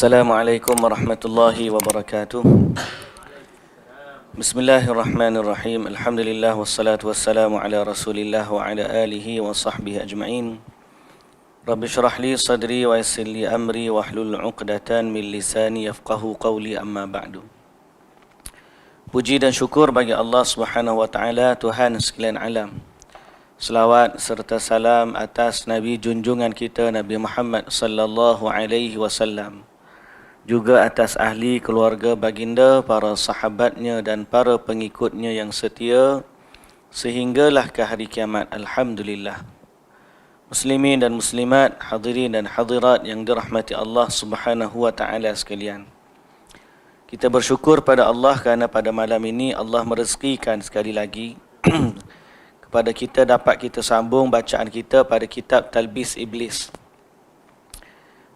Assalamualaikum warahmatullahi wabarakatuh. Bismillahirrahmanirrahim. Alhamdulillah wassalatu wassalamu ala Rasulillah wa ala alihi wa sahbihi ajma'in. Rabbi syrah li sadri wa yassir li amri wa hlul 'uqdatan min lisani yafqahu qawli, amma ba'du. Puji dan syukur bagi Allah Subhanahu wa taala, Tuhan sekalian alam. Selawat serta salam atas Nabi junjungan kita Nabi Muhammad sallallahu alaihi wasallam, juga atas ahli keluarga baginda, para sahabatnya dan para pengikutnya yang setia sehinggalah ke hari kiamat. Alhamdulillah. Muslimin dan muslimat, hadirin dan hadirat yang dirahmati Allah Subhanahu wa taala sekalian. Kita bersyukur pada Allah kerana pada malam ini Allah merezekikan sekali lagi kepada kita dapat kita sambung bacaan kita pada kitab Talbis Iblis.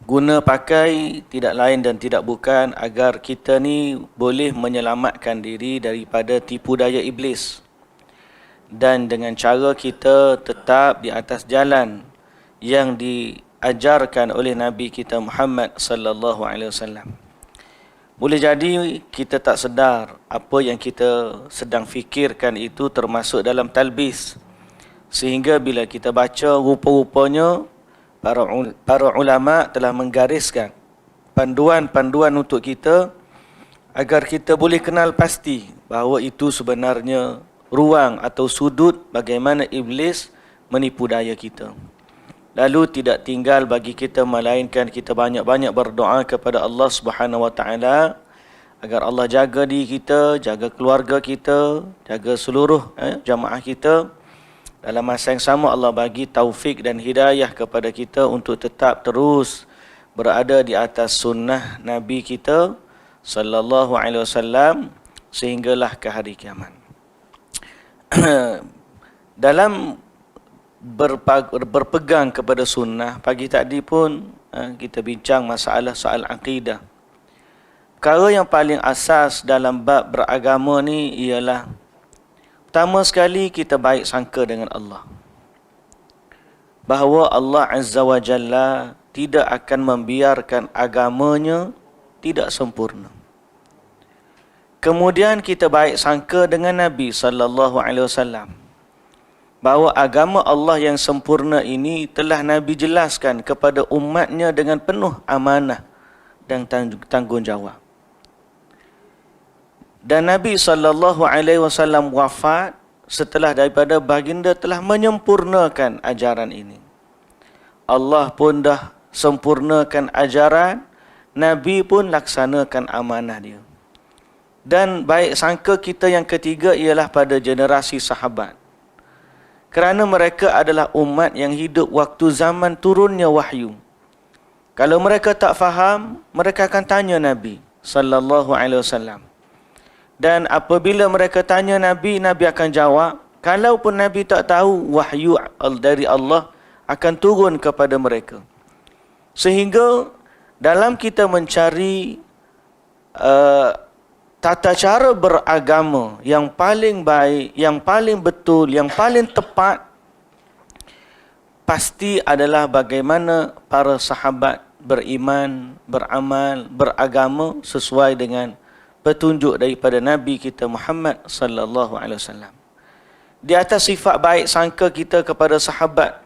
Guna pakai tidak lain dan tidak bukan agar kita ni boleh menyelamatkan diri daripada tipu daya iblis, dan dengan cara kita tetap di atas jalan yang diajarkan oleh Nabi kita Muhammad sallallahu alaihi wasallam. Boleh jadi kita tak sedar apa yang kita sedang fikirkan itu termasuk dalam talbis, sehingga bila kita baca rupa-rupanya para ulama telah menggariskan panduan-panduan untuk kita agar kita boleh kenal pasti bahawa itu sebenarnya ruang atau sudut bagaimana iblis menipu daya kita. Lalu tidak tinggal bagi kita melainkan kita banyak-banyak berdoa kepada Allah Subhanahu wa taala agar Allah jaga diri kita, jaga keluarga kita, jaga seluruh jamaah kita. Dalam masa yang sama Allah bagi taufik dan hidayah kepada kita untuk tetap terus berada di atas sunnah Nabi kita sallallahu alaihi wasallam sehinggalah ke hari kiamat. Dalam berpegang kepada sunnah, pagi tadi pun kita bincang masalah soal akidah. Perkara yang paling asas dalam bab beragama ni ialah pertama sekali kita baik sangka dengan Allah, bahawa Allah Azza wa Jalla tidak akan membiarkan agamanya tidak sempurna. Kemudian kita baik sangka dengan Nabi sallallahu alaihi wasallam, bahawa agama Allah yang sempurna ini telah Nabi jelaskan kepada umatnya dengan penuh amanah dan tanggungjawab. Dan Nabi SAW wafat setelah daripada baginda telah menyempurnakan ajaran ini. Allah pun dah sempurnakan ajaran, Nabi pun laksanakan amanah dia. Dan baik sangka kita yang ketiga ialah pada generasi sahabat, kerana mereka adalah umat yang hidup waktu zaman turunnya wahyu. Kalau mereka tak faham, mereka akan tanya Nabi sallallahu alaihi wasallam. Dan apabila mereka tanya Nabi, Nabi akan jawab. Kalaupun Nabi tak tahu, wahyu dari Allah akan turun kepada mereka. Sehingga dalam kita mencari tata cara beragama yang paling baik, yang paling betul, yang paling tepat, pasti adalah bagaimana para sahabat beriman, beramal, beragama sesuai dengan petunjuk daripada Nabi kita Muhammad sallallahu alaihi wasallam. Di atas sifat baik sangka kita kepada sahabat,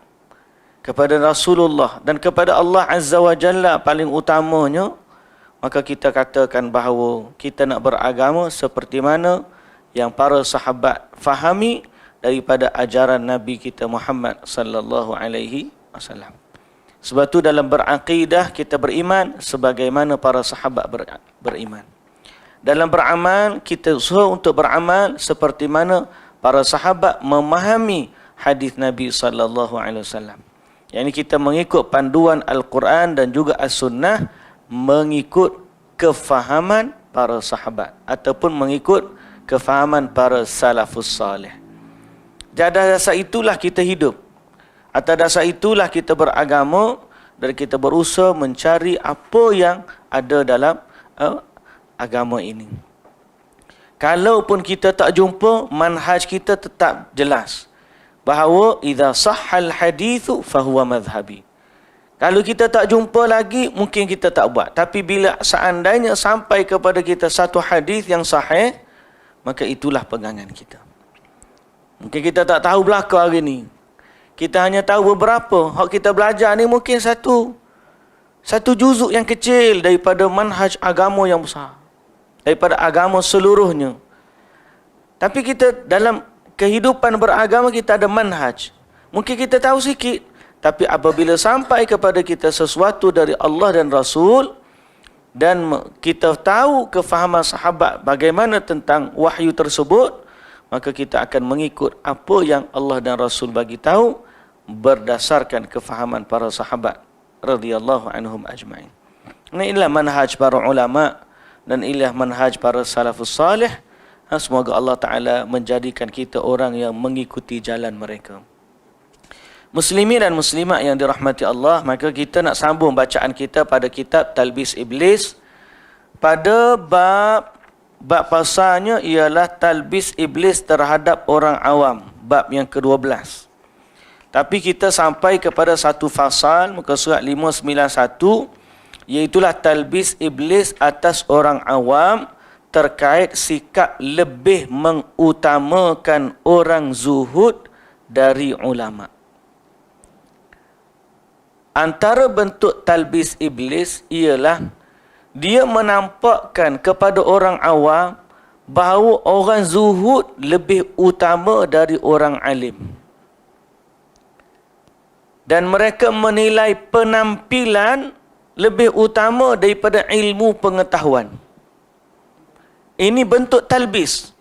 kepada Rasulullah dan kepada Allah Azza wa Jalla paling utamanya, maka kita katakan bahawa kita nak beragama seperti mana yang para sahabat fahami daripada ajaran Nabi kita Muhammad sallallahu alaihi wasallam. Sebab tu dalam berakidah kita beriman sebagaimana para sahabat beriman. Dalam beramal kita usaha untuk beramal seperti mana para sahabat memahami hadis Nabi sallallahu alaihi wasallam. Yang kita mengikut panduan Al-Quran dan juga As-Sunnah, mengikut kefahaman para sahabat ataupun mengikut kefahaman para salafus salih. Di atas dasar itulah kita hidup. Atas dasar itulah kita beragama dan kita berusaha mencari apa yang ada dalam agama ini. Kalaupun kita tak jumpa, manhaj kita tetap jelas bahawa idza sahhal hadithu fahuwa madhhabi. Kalau kita tak jumpa lagi, mungkin kita tak buat. Tapi bila seandainya sampai kepada kita satu hadis yang sahih, maka itulah pegangan kita. Mungkin kita tak tahu belaka hari ni. Kita hanya tahu beberapa. Hak kita belajar ni mungkin satu juzuk yang kecil daripada manhaj agama yang besar. Daripada agama seluruhnya. Tapi kita dalam kehidupan beragama kita ada manhaj. Mungkin kita tahu sikit. Tapi apabila sampai kepada kita sesuatu dari Allah dan Rasul, dan kita tahu kefahaman sahabat bagaimana tentang wahyu tersebut, maka kita akan mengikut apa yang Allah dan Rasul bagi tahu berdasarkan kefahaman para sahabat radhiyallahu anhum ajma'in. Inilah manhaj para ulama dan inilah manhaj para salafus salih. Semoga Allah Ta'ala menjadikan kita orang yang mengikuti jalan mereka. Muslimin dan muslimat yang dirahmati Allah, maka kita nak sambung bacaan kita pada kitab Talbis Iblis. Pada bab pasalnya ialah Talbis Iblis terhadap orang awam, bab yang ke-12. Tapi kita sampai kepada satu fasal, muka surat 591, iaitulah Talbis Iblis atas orang awam terkait sikap lebih mengutamakan orang zuhud dari ulama. Antara bentuk talbis iblis ialah dia menampakkan kepada orang awam bahawa orang zuhud lebih utama dari orang alim. Dan mereka menilai penampilan lebih utama daripada ilmu pengetahuan. Ini bentuk talbis.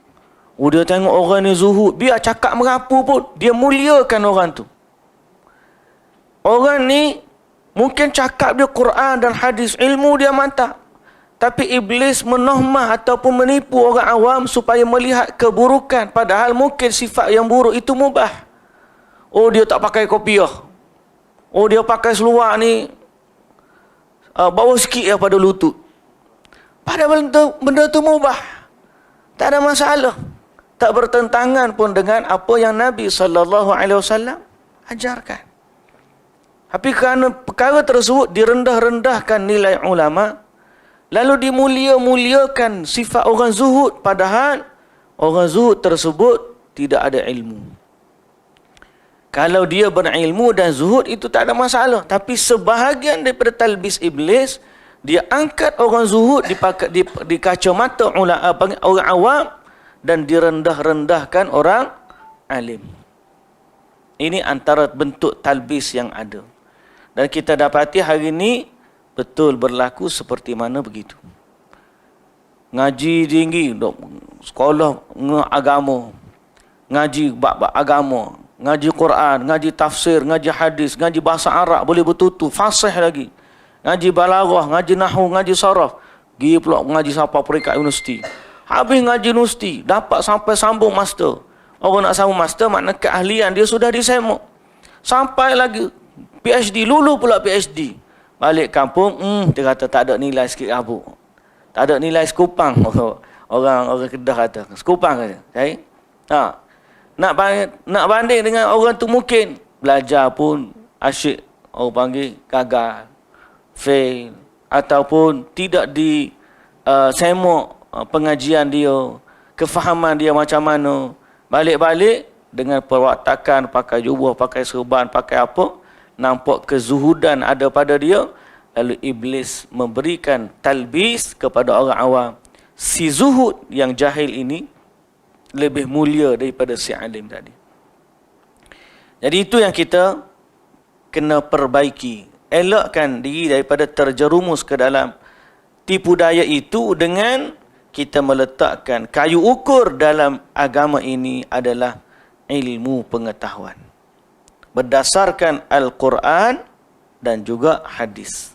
Dia tengok orang ni zuhud, biar cakap merapu pun, dia muliakan orang tu. Orang ni mungkin cakap dia Quran dan hadis, ilmu dia mantap. Tapi iblis menohmah ataupun menipu orang awam supaya melihat keburukan. Padahal mungkin sifat yang buruk itu mubah. Oh, dia tak pakai kopiah. Oh, dia pakai seluar ni bawah sikit daripada lutut. Padahal benda tu mubah. Tak ada masalah. Tak bertentangan pun dengan apa yang Nabi SAW ajarkan. Tapi kerana perkara tersebut direndah-rendahkan nilai ulama, lalu dimulia-muliakan sifat orang zuhud, padahal orang zuhud tersebut tidak ada ilmu. Kalau dia berilmu dan zuhud itu tak ada masalah. Tapi sebahagian daripada talbis iblis, dia angkat orang zuhud di kacamata orang awam dan direndah-rendahkan orang alim. Ini antara bentuk talbis yang ada. Dan kita dapati hari ini betul berlaku seperti mana begitu. Ngaji tinggi, sekolah agama, ngaji bab agama, ngaji Quran, ngaji tafsir, ngaji hadis, ngaji bahasa Arab, boleh bertutur, fasih lagi. Ngaji balaghah, ngaji nahwu, ngaji saraf. Pergi pula ngaji sampai peringkat universiti. Habis ngaji universiti, dapat sampai sambung master. Orang nak sambung master, makna keahlian dia sudah disemok. Sampai lagi PhD, lulu pula PhD. Balik kampung, dia kata tak ada nilai sikit rabuk. Tak ada nilai sekupang. Orang Kedah kata, sekupang kata. Okay? Nak banding dengan orang tu mungkin belajar pun asyik, orang panggil gagal, fail, ataupun tidak disemok pengajian dia, kefahaman dia macam mana. Balik-balik dengan perwatakan, pakai jubah, pakai serban, pakai apa, nampak kezuhudan ada pada dia. Lalu iblis memberikan talbis kepada orang awam. Si zuhud yang jahil ini lebih mulia daripada si alim tadi. Jadi itu yang kita kena perbaiki. Elakkan diri daripada terjerumus ke dalam tipu daya itu dengan kita meletakkan kayu ukur dalam agama ini adalah ilmu pengetahuan. Berdasarkan Al-Quran dan juga hadis.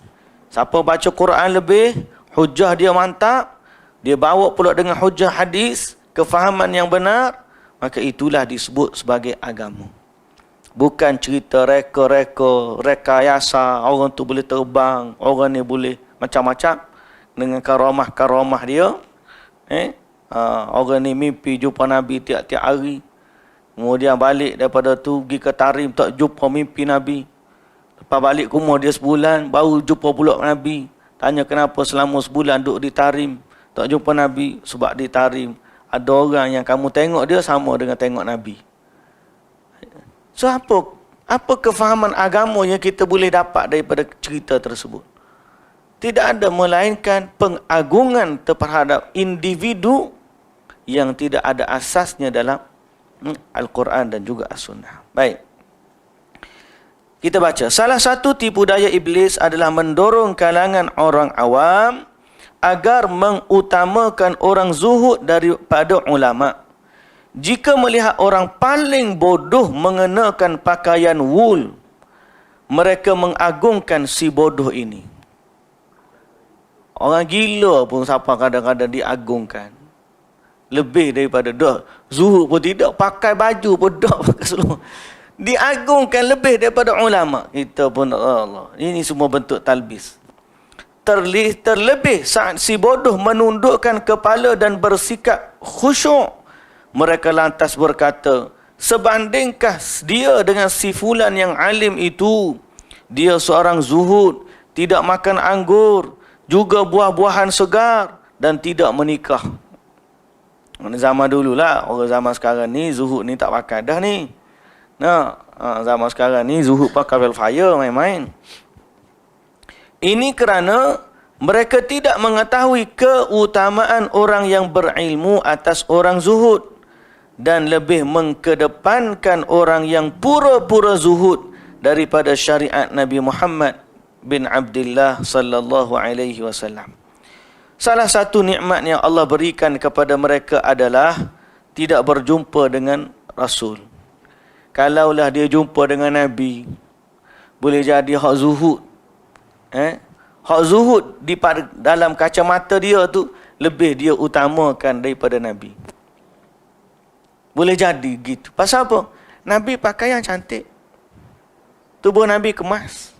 Siapa baca Quran lebih, hujah dia mantap, dia bawa pula dengan hujah hadis, kefahaman yang benar, maka itulah disebut sebagai agama. Bukan cerita reka-reka, rekayasa, orang tu boleh terbang, orang ni boleh macam-macam dengan karamah-karamah dia. Orang ni mimpi jumpa Nabi tiap-tiap hari. Kemudian balik daripada tu pergi ke Tarim, tak jumpa mimpi Nabi. Lepas balik ke rumah dia sebulan, baru jumpa pula Nabi. Tanya kenapa selama sebulan duduk di Tarim, tak jumpa Nabi. Sebab di Tarim ada orang yang kamu tengok dia sama dengan tengok Nabi. So apa kefahaman agama yang kita boleh dapat daripada cerita tersebut? Tidak ada melainkan pengagungan terhadap individu yang tidak ada asasnya dalam Al-Quran dan juga As-Sunnah. Baik. Kita baca. Salah satu tipu daya iblis adalah mendorong kalangan orang awam agar mengutamakan orang zuhud daripada ulama. Jika melihat orang paling bodoh mengenakan pakaian wul, mereka mengagungkan si bodoh ini. Orang gila pun siapa kadang-kadang diagungkan. Lebih daripada dah. Zuhud pun tidak, pakai baju pun dah pakai seluruh. Diagungkan lebih daripada ulama. Kita pun Allah. Ini semua bentuk talbis. Terlebih saat si bodoh menundukkan kepala dan bersikap khusyuk. Mereka lantas berkata, sebandingkah dia dengan si fulan yang alim itu? Dia seorang zuhud, tidak makan anggur, juga buah-buahan segar dan tidak menikah. Zaman dululah, orang zaman sekarang ni zuhud ni tak pakai dah ni. Zaman sekarang ni zuhud pakai velfire main-main. Ini kerana mereka tidak mengetahui keutamaan orang yang berilmu atas orang zuhud dan lebih mengkedepankan orang yang pura-pura zuhud daripada syariat Nabi Muhammad bin Abdullah sallallahu alaihi wasallam. Salah satu nikmat yang Allah berikan kepada mereka adalah tidak berjumpa dengan Rasul. Kalaulah dia jumpa dengan Nabi, boleh jadi hak zuhud. Hak zuhud dalam kacamata dia tu lebih dia utamakan daripada Nabi. Boleh jadi gitu. Pasal apa? Nabi pakaian cantik. Tubuh Nabi kemas.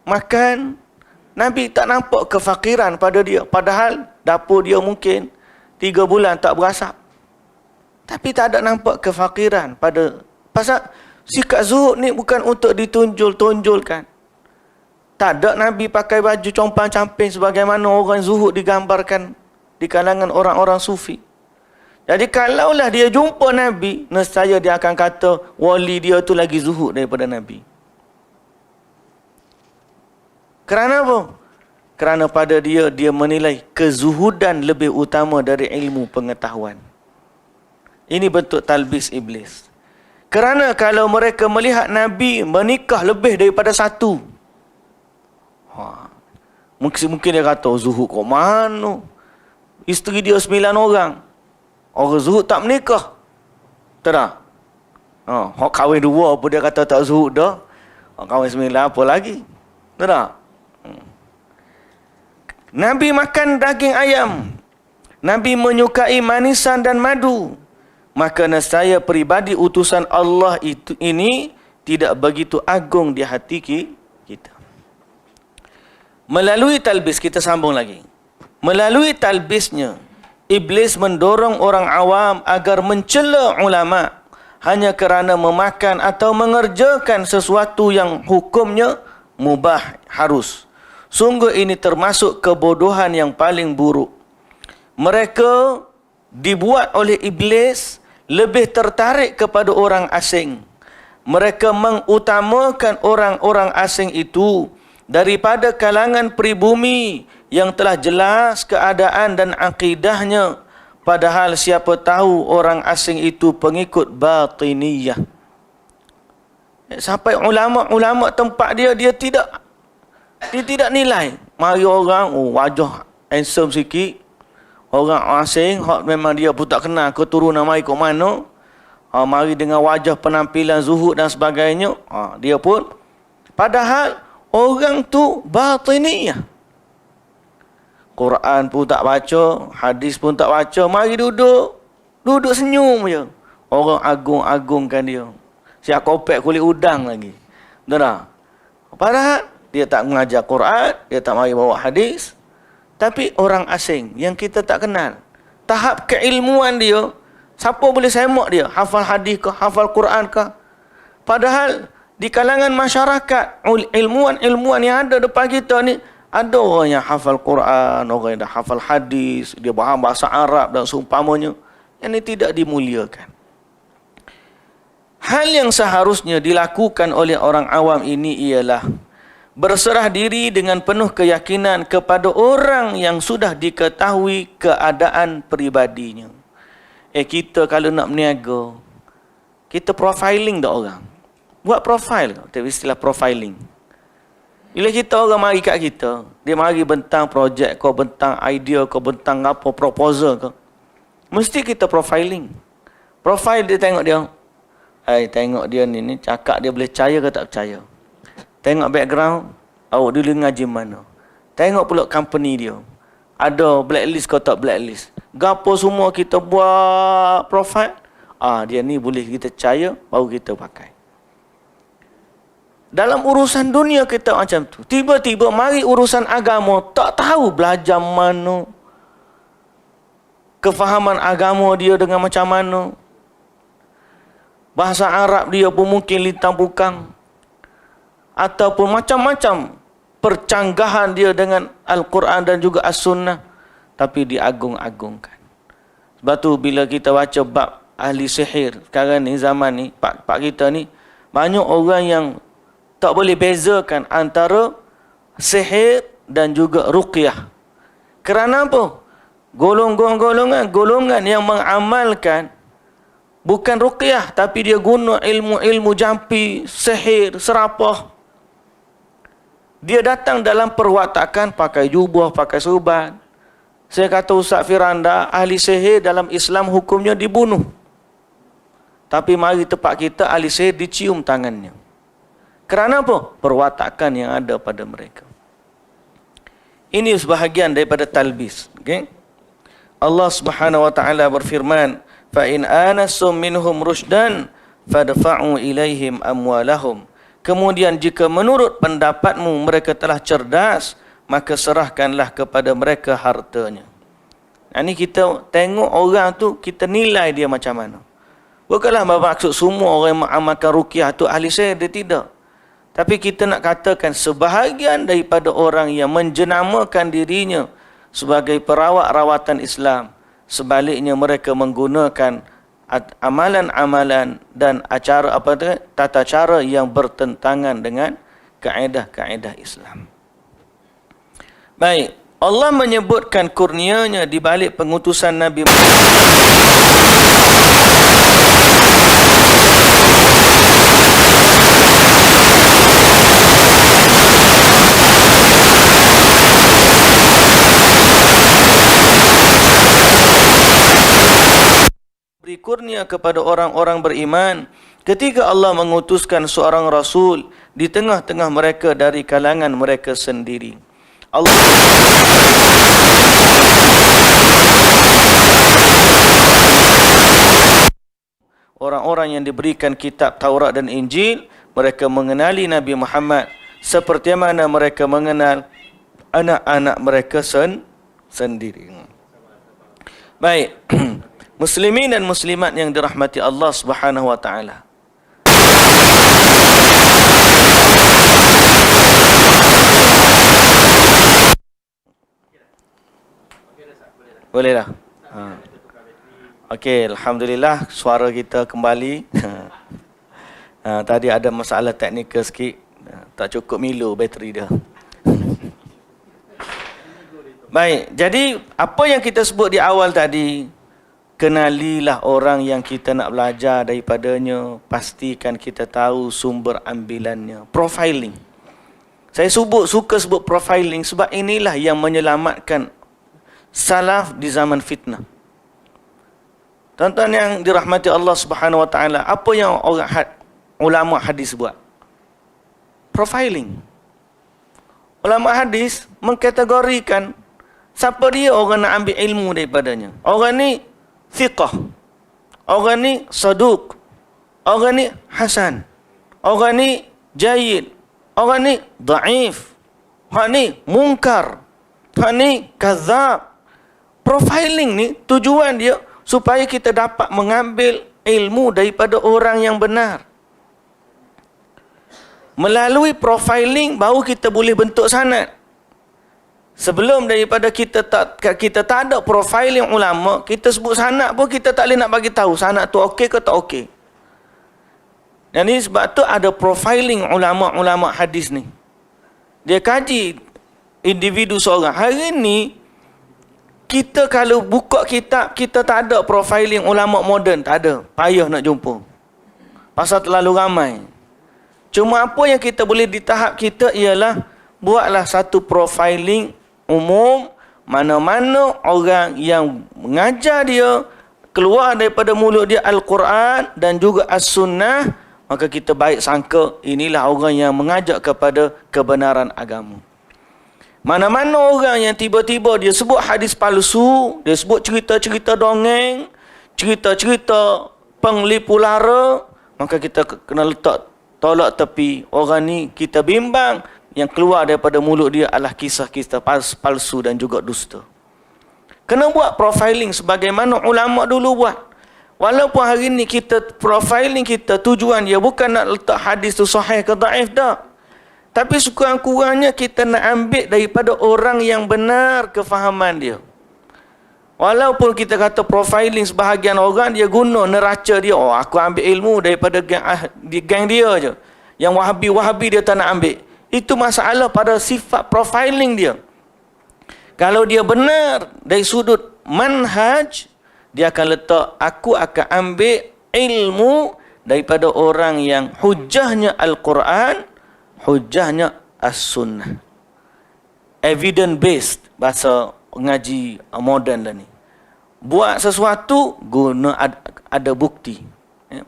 Makan. Nabi tak nampak kefakiran pada dia. Padahal dapur dia mungkin 3 bulan tak berasap. Tapi tak ada nampak kefakiran pada. Pasal sikap zuhud ni bukan untuk ditunjul-tunjulkan. Tak ada Nabi pakai baju compang-camping sebagaimana orang zuhud digambarkan di kalangan orang-orang sufi. Jadi kalaulah dia jumpa Nabi, nescaya dia akan kata wali dia tu lagi zuhud daripada Nabi. Kerana apa? Kerana pada dia menilai kezuhudan lebih utama dari ilmu pengetahuan. Ini bentuk talbis iblis. Kerana kalau mereka melihat Nabi menikah lebih daripada satu, mungkin dia kata zuhud kat mana? Isteri dia 9 orang. Orang zuhud tak menikah. Tak tak? Hak kahwin 2 pun dia kata tak zuhud dah. Hak kahwin 9 apa lagi? Tak tak? Nabi makan daging ayam. Nabi menyukai manisan dan madu. Maka nescaya peribadi utusan Allah ini tidak begitu agung di hati kita. Melalui talbis, kita sambung lagi. Melalui talbisnya, iblis mendorong orang awam agar mencela ulama hanya kerana memakan atau mengerjakan sesuatu yang hukumnya mubah, harus. Sungguh ini termasuk kebodohan yang paling buruk. Mereka dibuat oleh iblis lebih tertarik kepada orang asing. Mereka mengutamakan orang-orang asing itu daripada kalangan pribumi yang telah jelas keadaan dan akidahnya. Padahal siapa tahu orang asing itu pengikut batiniyah. Sampai ulama-ulama tempat dia tidak nilai. Mari orang wajah handsome sikit, orang asing hak memang dia pun tak kenal keturunan mai kat mana, mari dengan wajah penampilan zuhud dan sebagainya, dia pun padahal orang tu batiniyah. Quran pun tak baca, hadis pun tak baca, mari duduk senyum je. Orang agung-agungkan dia. Siap kopek kulit udang lagi. Betul tak? Padahal dia tak mengajar Quran, dia tak mari bawa hadis. Tapi orang asing yang kita tak kenal, tahap keilmuan dia, siapa boleh semak dia? Hafal hadis ke? Hafal Quran ke? Padahal Di kalangan masyarakat, ilmuwan-ilmuwan yang ada depan kita ni, ada orang yang hafal Quran, orang yang dah hafal hadis, dia faham bahasa Arab dan seumpamanya. Yang ini tidak dimuliakan. Hal yang seharusnya dilakukan oleh orang awam ini ialah berserah diri dengan penuh keyakinan kepada orang yang sudah diketahui keadaan peribadinya. Kita kalau nak berniaga, kita profiling dah orang. Buat profile, tapi istilah profiling. Bila kita orang mari kat kita, dia mari bentang projek kau, bentang idea kau, bentang apa, proposal kau, mesti kita profiling. Profile dia, tengok dia. Tengok dia ni cakap dia boleh percaya ke tak percaya. Tengok background, awak dulu ngaji mana. Tengok pula company dia. Ada blacklist ke tak blacklist. Gapo semua kita buat profile. Dia ni boleh kita percaya, baru kita pakai. Dalam urusan dunia kita macam tu. Tiba-tiba mari urusan agama, tak tahu belajar mana. Kefahaman agama dia dengan macam mana. Bahasa Arab dia pun mungkin lintang pukang. Ataupun macam-macam percanggahan dia dengan Al-Quran dan juga As-Sunnah. Tapi diagung-agungkan. Sebab tu bila kita baca bab ahli sihir, sekarang ni zaman ni, pak kita ni, banyak orang yang tak boleh bezakan antara sihir dan juga ruqyah. Kerana apa? Golongan yang mengamalkan bukan ruqyah, tapi dia guna ilmu-ilmu jampi, sihir, serapah. Dia datang dalam perwatakan pakai jubah, pakai surban. Saya kata Ustaz Firanda, ahli sihir dalam Islam hukumnya dibunuh. Tapi mari tempat kita, ahli sihir dicium tangannya. Kerana apa? Perwatakan yang ada pada mereka. Ini sebahagian daripada talbis. Okay? Allah Subhanahu wa taala berfirman, "Fa in anasum minhum rushdan fadfa'u ilaihim amwalahum." Kemudian jika menurut pendapatmu mereka telah cerdas, maka serahkanlah kepada mereka hartanya. Ini kita tengok orang tu, kita nilai dia macam mana. Bukanlah bermaksud semua orang yang mengamalkan ruqyah tu ahli sihir, dia tidak. Tapi kita nak katakan sebahagian daripada orang yang menjenamakan dirinya sebagai perawat rawatan Islam, sebaliknya mereka menggunakan amalan-amalan dan tata cara yang bertentangan dengan kaedah-kaedah Islam. Baik, Allah menyebutkan kurnianya di balik pengutusan Nabi beri kurnia kepada orang-orang beriman ketika Allah mengutuskan seorang Rasul di tengah-tengah mereka dari kalangan mereka sendiri. Orang-orang yang diberikan kitab Taurat dan Injil, mereka mengenali Nabi Muhammad seperti mana mereka mengenal anak-anak mereka sendiri. Baik. Muslimin dan muslimat yang dirahmati Allah Subhanahu wa taala. Boleh dah. Okey, alhamdulillah suara kita kembali. Tadi ada masalah teknikal sikit. Tak cukup milo bateri dia. Baik, jadi apa yang kita sebut di awal tadi, kenalilah orang yang kita nak belajar daripadanya. Pastikan kita tahu sumber ambilannya. Profiling. Saya suka sebut profiling sebab inilah yang menyelamatkan salaf di zaman fitnah. Tuan-tuan yang dirahmati Allah Subhanahu wa taala, apa yang ulama hadis buat? Profiling. Ulama hadis mengkategorikan siapa dia orang nak ambil ilmu daripadanya. Orang ni thiqah, orang ni saduq, orang ni hasan, orang ni jayyid, orang ni dhaif, orang ni munkar, orang ni kadzab. Profiling ni tujuan dia supaya kita dapat mengambil ilmu daripada orang yang benar. Melalui profiling baru kita boleh bentuk sanad. Sebelum daripada kita tak ada profiling ulama, kita sebut sanad pun kita tak boleh nak bagi tahu sanad tu okey ke tak okey. Jadi sebab tu ada profiling ulama-ulama hadis ni. Dia kaji individu seorang. Hari ni kita kalau buka kitab, kita tak ada profiling ulama moden, tak ada. Payah nak jumpa. Pasal terlalu ramai. Cuma apa yang kita boleh di tahap kita ialah buatlah satu profiling umum, mana-mana orang yang mengajar dia keluar daripada mulut dia Al-Quran dan juga As-Sunnah, maka kita baik sangka inilah orang yang mengajak kepada kebenaran agama. Mana-mana orang yang tiba-tiba dia sebut hadis palsu, dia sebut cerita-cerita dongeng, cerita-cerita penglipu lara, maka kita kena letak tolak tepi. Orang ni kita bimbang, yang keluar daripada mulut dia adalah kisah-kisah palsu dan juga dusta. Kena buat profiling sebagaimana ulama dulu buat. Walaupun hari ni kita profiling kita tujuan dia bukan nak letak hadis tu sahih ke daif dah. Tapi sekurang-kurangnya kita nak ambil daripada orang yang benar kefahaman dia. Walaupun kita kata profiling sebahagian orang, dia guna neraca dia. Oh, aku ambil ilmu daripada geng dia je. Yang wahabi-wahabi dia tak nak ambil. Itu masalah pada sifat profiling dia. Kalau dia benar dari sudut manhaj, dia akan letak, aku akan ambil ilmu daripada orang yang hujahnya Al-Quran, hujahnya As-Sunnah. Evidence based, bahasa ngaji moden lah ni. Buat sesuatu guna ada bukti. Ya.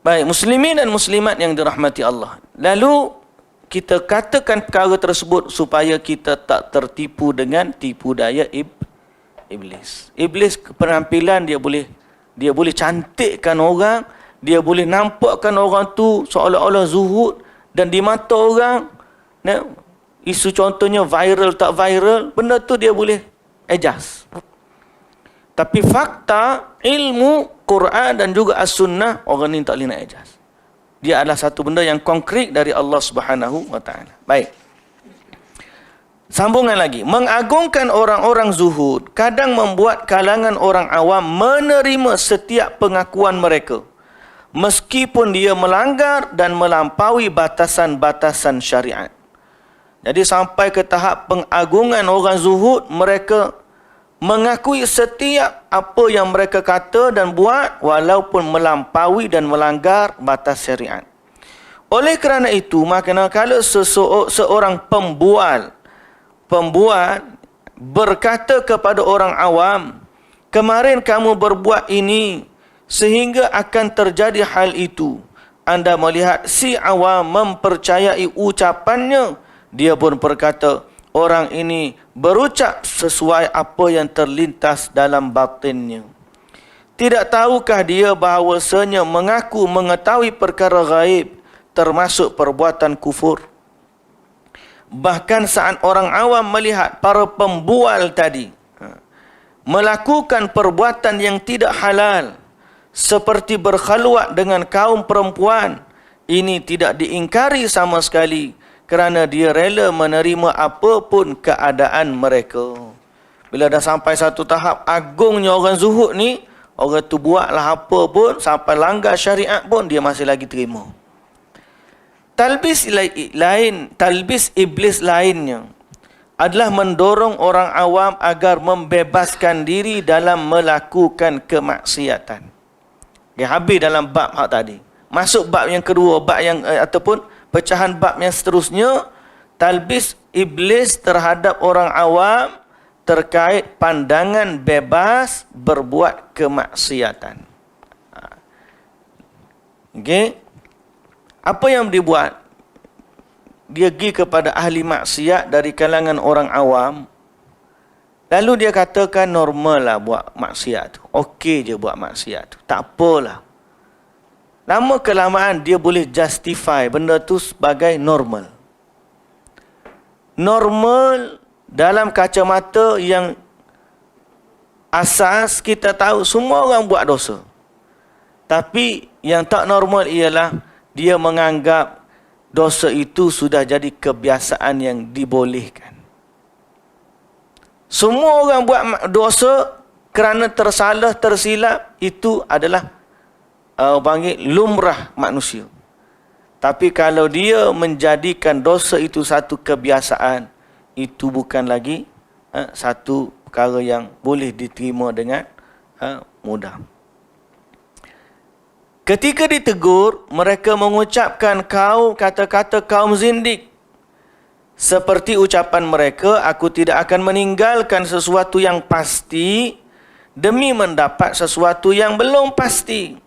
Baik, muslimin dan muslimat yang dirahmati Allah. Lalu kita katakan perkara tersebut supaya kita tak tertipu dengan tipu daya iblis. Iblis penampilan dia boleh cantikkan orang, dia boleh nampakkan orang tu seolah-olah zuhud, dan di mata orang, isu contohnya viral tak viral, benda tu dia boleh adjust. Tapi fakta, ilmu, Quran dan juga As-Sunnah, orang ni tak boleh nak adjust. Dia adalah satu benda yang konkret dari Allah Subhanahu wa taala. Baik. Sambungan lagi. Mengagungkan orang-orang zuhud kadang membuat kalangan orang awam menerima setiap pengakuan mereka, meskipun dia melanggar dan melampaui batasan-batasan syariat. Jadi sampai ke tahap pengagungan orang zuhud, mereka mengakui setiap apa yang mereka kata dan buat walaupun melampaui dan melanggar batas syariat. Oleh kerana itu, maka kalau seorang pembual berkata kepada orang awam, kemarin kamu berbuat ini sehingga akan terjadi hal itu, anda melihat si awam mempercayai ucapannya, dia pun berkata, orang ini berucap sesuai apa yang terlintas dalam batinnya. Tidak tahukah dia bahawasanya mengaku mengetahui perkara gaib termasuk perbuatan kufur? Bahkan saat orang awam melihat para pembual tadi melakukan perbuatan yang tidak halal, seperti berkhaluat dengan kaum perempuan, ini tidak diingkari sama sekali, kerana dia rela menerima apapun keadaan mereka. Bila dah sampai satu tahap agungnya orang zuhud ni, orang tu buatlah apa pun, sampai langgar syariat pun dia masih lagi terima. Talbis iblis lainnya adalah mendorong orang awam agar membebaskan diri dalam melakukan kemaksiatan. Dia habis dalam bab hak tadi. Masuk bab yang kedua, bab yang ataupun pecahan bab yang seterusnya, talbis iblis terhadap orang awam terkait pandangan bebas berbuat kemaksiatan. Okey. Apa yang dibuat? Dia pergi kepada ahli maksiat dari kalangan orang awam, lalu dia katakan normal lah buat maksiat tu. Okey je buat maksiat tu. Tak apalah. Lama kelamaan dia boleh justify benda tu sebagai normal. Normal dalam kacamata yang asas kita tahu semua orang buat dosa. Tapi yang tak normal ialah dia menganggap dosa itu sudah jadi kebiasaan yang dibolehkan. Semua orang buat dosa kerana tersalah, tersilap, itu adalah panggil lumrah manusia. Tapi kalau dia menjadikan dosa itu satu kebiasaan, itu bukan lagi satu perkara yang boleh diterima dengan mudah. Ketika ditegur, mereka mengucapkan kata-kata kaum zindik. Seperti ucapan mereka, aku tidak akan meninggalkan sesuatu yang pasti demi mendapat sesuatu yang belum pasti.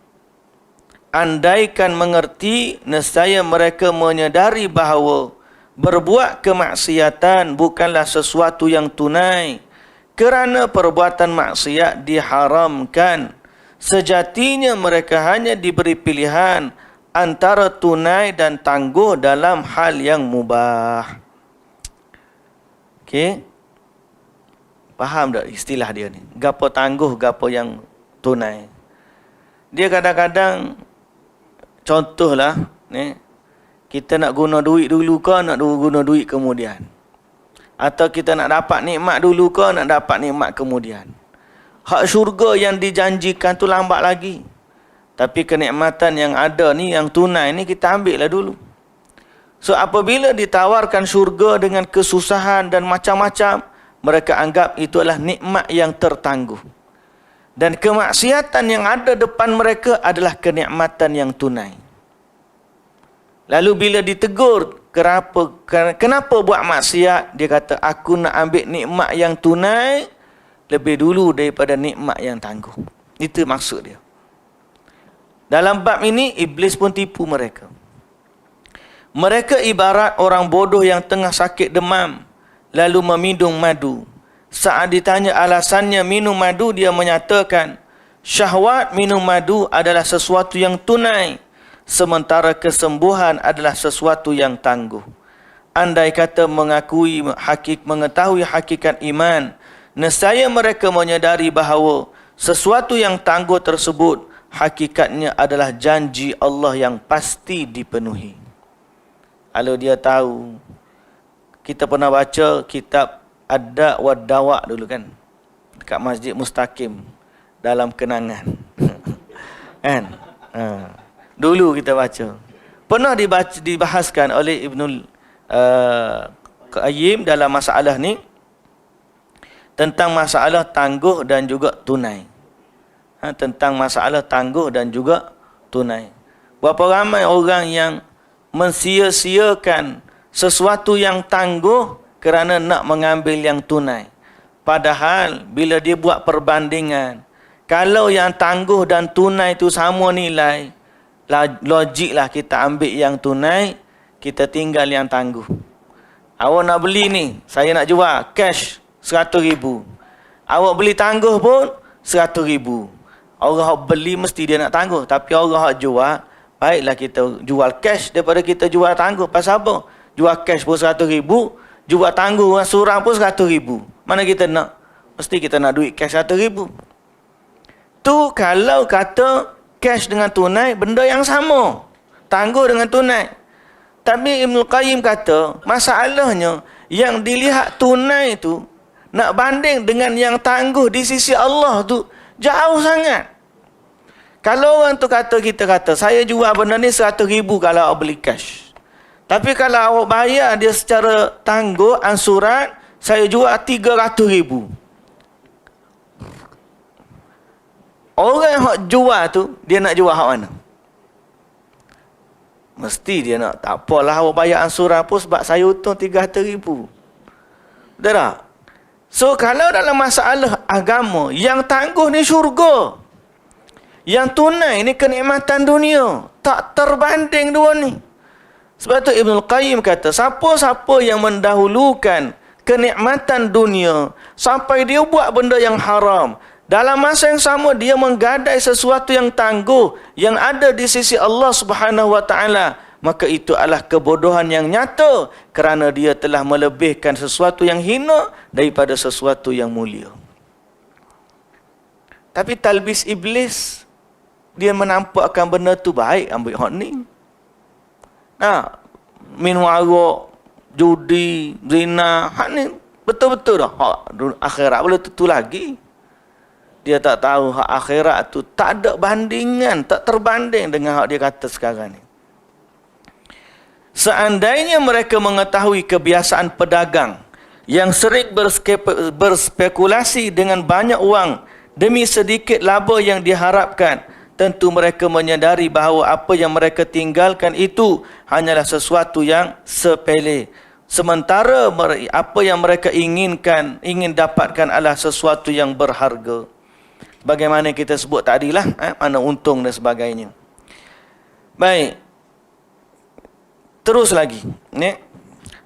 Andaikan mengerti, nescaya mereka menyadari bahawa berbuat kemaksiatan bukanlah sesuatu yang tunai, kerana perbuatan maksiat diharamkan. Sejatinya mereka hanya diberi pilihan antara tunai dan tangguh dalam hal yang mubah. Okey. Faham tak istilah dia ni? Gapo tangguh, gapo yang tunai. Dia kadang-kadang, contohlah, kita nak guna duit dulu ke nak guna duit kemudian? Atau kita nak dapat nikmat dulu ke nak dapat nikmat kemudian? Hak syurga yang dijanjikan tu lambat lagi. Tapi kenikmatan yang ada ni, yang tunai ni, kita ambil lah dulu. So apabila ditawarkan syurga dengan kesusahan dan macam-macam, mereka anggap itu adalah nikmat yang tertangguh. Dan kemaksiatan yang ada depan mereka adalah kenikmatan yang tunai. Lalu bila ditegur, kenapa buat maksiat? Dia kata, aku nak ambil nikmat yang tunai lebih dulu daripada nikmat yang tangguh. Itu maksud dia. Dalam bab ini, iblis pun tipu mereka. Mereka ibarat orang bodoh yang tengah sakit demam, lalu meminum madu. Saat ditanya alasannya minum madu, dia menyatakan, syahwat minum madu adalah sesuatu yang tunai, sementara kesembuhan adalah sesuatu yang tangguh. Andai kata mengetahui hakikat iman, nescaya mereka menyadari bahawa sesuatu yang tangguh tersebut hakikatnya adalah janji Allah yang pasti dipenuhi. Kalau dia tahu, kita pernah baca kitab Ad-Da' wa Dawa' dulu kan, dekat Masjid Mustaqim, dalam kenangan. Kan? Dulu kita baca. Pernah dibahaskan oleh Ibnul Qayyim dalam masalah ni, tentang masalah tangguh dan juga tunai. Tentang masalah tangguh dan juga tunai. Berapa ramai orang yang mensia-siakan sesuatu yang tangguh kerana nak mengambil yang tunai. Padahal bila dia buat perbandingan, kalau yang tangguh dan tunai itu sama nilai, logiklah kita ambil yang tunai, kita tinggal yang tangguh. Awak nak beli ni, saya nak jual cash 100,000. Awak beli tangguh pun 100,000. Orang beli mesti dia nak tangguh, tapi orang jual, baiklah kita jual cash daripada kita jual tangguh. Pasal apa? Jual cash pun 100,000, jual tangguh surang pun 100,000. Mana kita nak? Mesti kita nak duit cash 100,000. Tu kalau kata cash dengan tunai, benda yang sama. Tangguh dengan tunai. Tapi Ibnul Qayyim kata, masalahnya yang dilihat tunai tu, nak banding dengan yang tangguh di sisi Allah tu, jauh sangat. Kalau orang tu kita kata, saya jual benda ni 100,000 kalau awak beli cash. Tapi kalau awak bayar dia secara tangguh, ansuran, saya jual 300,000. Orang yang jual tu, dia nak jual hak mana? Mesti dia nak, tak apalah awak bayar ansuran pun sebab saya untung 300,000. Betul tak? So kalau dalam masalah agama, yang tangguh ni syurga, yang tunai ni kenikmatan dunia, tak terbanding dua ni. Sebab tu Ibnul Qayyim kata, siapa-siapa yang mendahulukan kenikmatan dunia sampai dia buat benda yang haram, dalam masa yang sama dia menggadai sesuatu yang tangguh yang ada di sisi Allah Subhanahu wa taala, maka itu adalah kebodohan yang nyata kerana dia telah melebihkan sesuatu yang hina daripada sesuatu yang mulia. Tapi talbis iblis, dia menampakkan benda tu baik, ambil hak ni. minum arak, judi, zina. Hak ni betul-betul dah. Hak akhirat boleh tentu lagi. Dia tak tahu hak akhirat tu tak ada bandingan, tak terbanding dengan hak dia kata sekarang ni. Seandainya mereka mengetahui kebiasaan pedagang yang sering berspekulasi dengan banyak wang demi sedikit laba yang diharapkan, tentu mereka menyadari bahawa apa yang mereka tinggalkan itu hanyalah sesuatu yang sepele. Sementara apa yang mereka ingin dapatkan adalah sesuatu yang berharga. Bagaimana kita sebut tadilah, mana untung dan sebagainya. Baik. Terus lagi.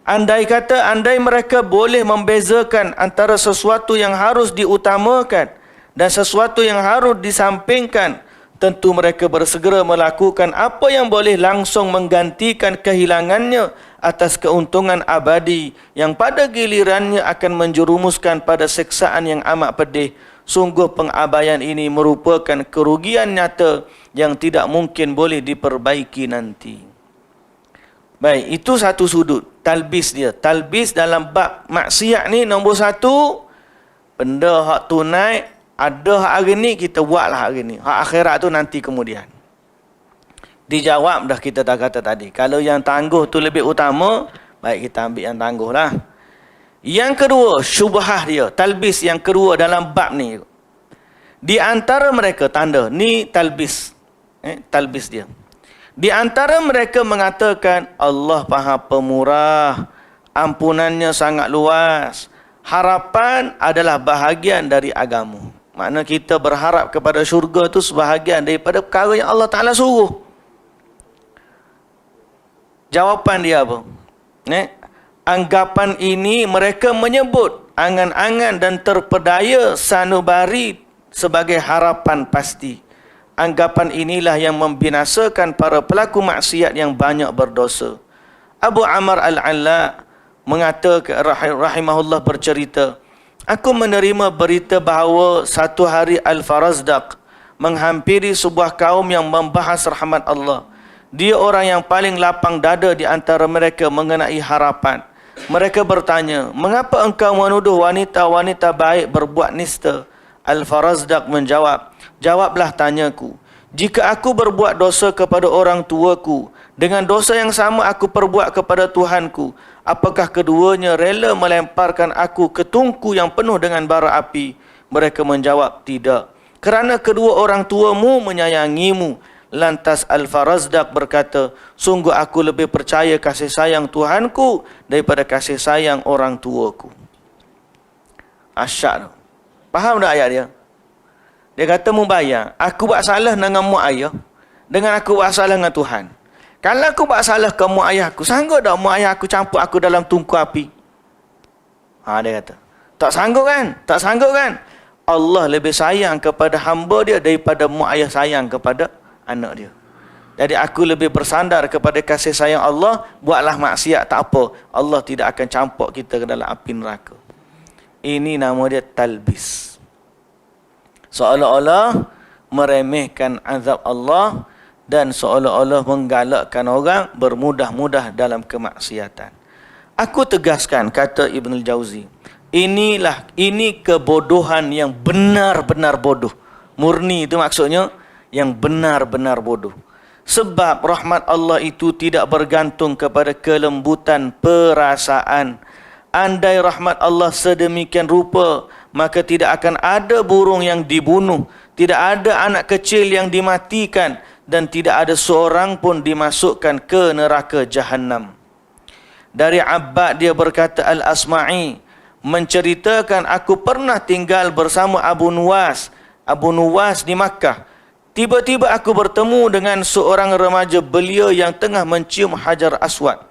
Andai mereka boleh membezakan antara sesuatu yang harus diutamakan dan sesuatu yang harus disampingkan, tentu mereka bersegera melakukan apa yang boleh langsung menggantikan kehilangannya atas keuntungan abadi yang pada gilirannya akan menjerumuskan pada siksaan yang amat pedih. Sungguh pengabaian ini merupakan kerugian nyata yang tidak mungkin boleh diperbaiki nanti. Baik, itu satu sudut. Talbis dia. Talbis dalam bab maksiat ni nombor satu, benda hak tunai, ada hak hari ni, kita buatlah hari ni. Hak akhirat tu nanti kemudian. Dijawab dah kita dah kata tadi. Kalau yang tangguh tu lebih utama, baik kita ambil yang tangguh lah. Yang kedua, syubhah dia. Talbis yang kedua dalam bab ni. Di antara mereka, tanda, ni talbis. Talbis dia. Di antara mereka mengatakan, Allah Maha Pemurah, ampunannya sangat luas. Harapan adalah bahagian dari agama. Makna kita berharap kepada syurga itu sebahagian daripada perkara yang Allah Ta'ala suruh. Jawapan dia apa? Anggapan ini mereka menyebut angan-angan dan terpedaya sanubari sebagai harapan pasti. Anggapan inilah yang membinasakan para pelaku maksiat yang banyak berdosa. Abu Amr Al-Alla mengatakan, rahimahullah, bercerita, aku menerima berita bahawa satu hari Al-Farazdaq menghampiri sebuah kaum yang membahas rahmat Allah. Dia orang yang paling lapang dada di antara mereka mengenai harapan. Mereka bertanya, mengapa engkau menuduh wanita-wanita baik berbuat nista? Al-Farazdaq menjawab, jawablah tanyaku. Jika aku berbuat dosa kepada orang tuaku, dengan dosa yang sama aku perbuat kepada Tuhanku, apakah keduanya rela melemparkan aku ke tungku yang penuh dengan bara api? Mereka menjawab, tidak. Kerana kedua orang tuamu menyayangimu. Lantas Al-Farazdaq berkata, sungguh aku lebih percaya kasih sayang Tuhanku daripada kasih sayang orang tuaku. Asyik. Faham tak ayat dia? Dia kata membayar. Aku buat salah dengan mak ayah, dengan aku buat salah dengan Tuhan. Kalau aku buat salah ke mak ayah aku, sanggup tak mak ayah aku campur aku dalam tungku api? Dia kata, tak sanggup kan? Tak sanggup kan? Allah lebih sayang kepada hamba dia daripada mak ayah sayang kepada anak dia. Jadi aku lebih bersandar kepada kasih sayang Allah. Buatlah maksiat, tak apa, Allah tidak akan campur kita ke dalam api neraka. Ini nama dia talbis. Seolah-olah meremehkan azab Allah dan seolah-olah menggalakkan orang bermudah-mudah dalam kemaksiatan. Aku tegaskan, kata Ibn al-Jauzi, ini kebodohan yang benar-benar bodoh. Murni itu maksudnya yang benar-benar bodoh. Sebab rahmat Allah itu tidak bergantung kepada kelembutan perasaan. Andai rahmat Allah sedemikian rupa, maka tidak akan ada burung yang dibunuh, tidak ada anak kecil yang dimatikan, dan tidak ada seorang pun dimasukkan ke neraka Jahannam. Dari Abbad dia berkata, Al-Asma'i menceritakan, aku pernah tinggal bersama Abu Nuwas di Makkah. Tiba-tiba aku bertemu dengan seorang remaja belia yang tengah mencium Hajar Aswad.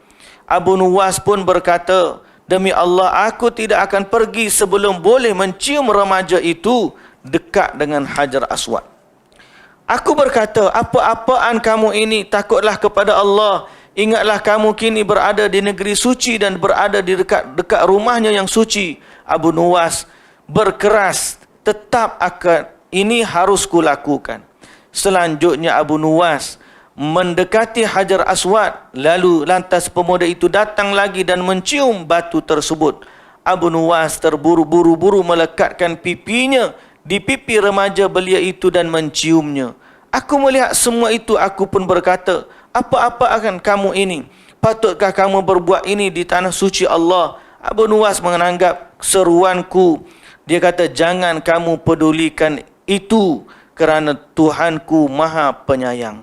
Abu Nuwas pun berkata, demi Allah, aku tidak akan pergi sebelum boleh mencium remaja itu dekat dengan Hajar Aswad. Aku berkata, apa-apaan kamu ini? Takutlah kepada Allah. Ingatlah kamu kini berada di negeri suci dan berada di dekat rumahnya yang suci. Abu Nuwas berkeras, tetap akan ini harus kulakukan. Selanjutnya Abu Nuwas mendekati Hajar Aswad. Lalu lantas pemuda itu datang lagi dan mencium batu tersebut. Abu Nuwas terburu-buru melekatkan pipinya di pipi remaja belia itu dan menciumnya. Aku melihat semua itu, aku pun berkata, apa-apa akan kamu ini? Patutkah kamu berbuat ini di tanah suci Allah? Abu Nuwas menganggap seruanku. Dia kata, jangan kamu pedulikan itu kerana Tuhanku Maha Penyayang.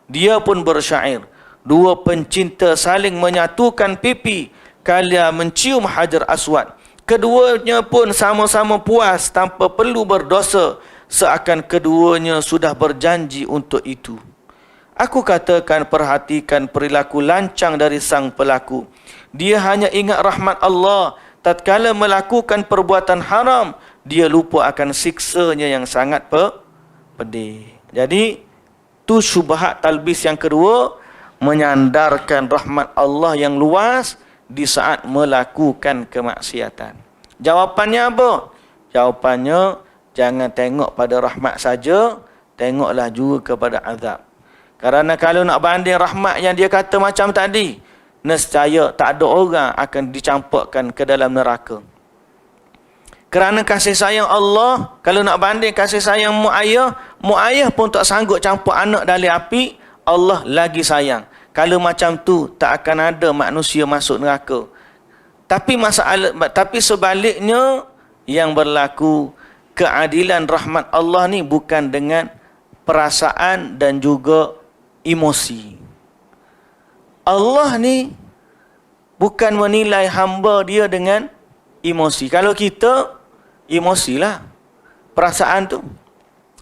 Dia pun bersyair. Dua pencinta saling menyatukan pipi kala mencium Hajar Aswad. Keduanya pun sama-sama puas tanpa perlu berdosa, seakan keduanya sudah berjanji untuk itu. Aku katakan, perhatikan perilaku lancang dari sang pelaku. Dia hanya ingat rahmat Allah. Tatkala melakukan perbuatan haram, dia lupa akan siksanya yang sangat pedih. Jadi, tu syubhat talbis yang kedua, menyandarkan rahmat Allah yang luas di saat melakukan kemaksiatan. Jawapannya apa? Jawapannya, jangan tengok pada rahmat saja, tengoklah juga kepada azab. Kerana kalau nak banding rahmat yang dia kata macam tadi, nescaya tak ada orang akan dicampakkan ke dalam neraka. Kerana kasih sayang Allah, kalau nak banding kasih sayang mak ayah pun tak sanggup campur anak dalam api, Allah lagi sayang. Kalau macam tu, tak akan ada manusia masuk neraka. Tapi sebaliknya, yang berlaku keadilan rahmat Allah ni bukan dengan perasaan dan juga emosi. Allah ni bukan menilai hamba dia dengan emosi. Kalau kita, emosilah perasaan tu.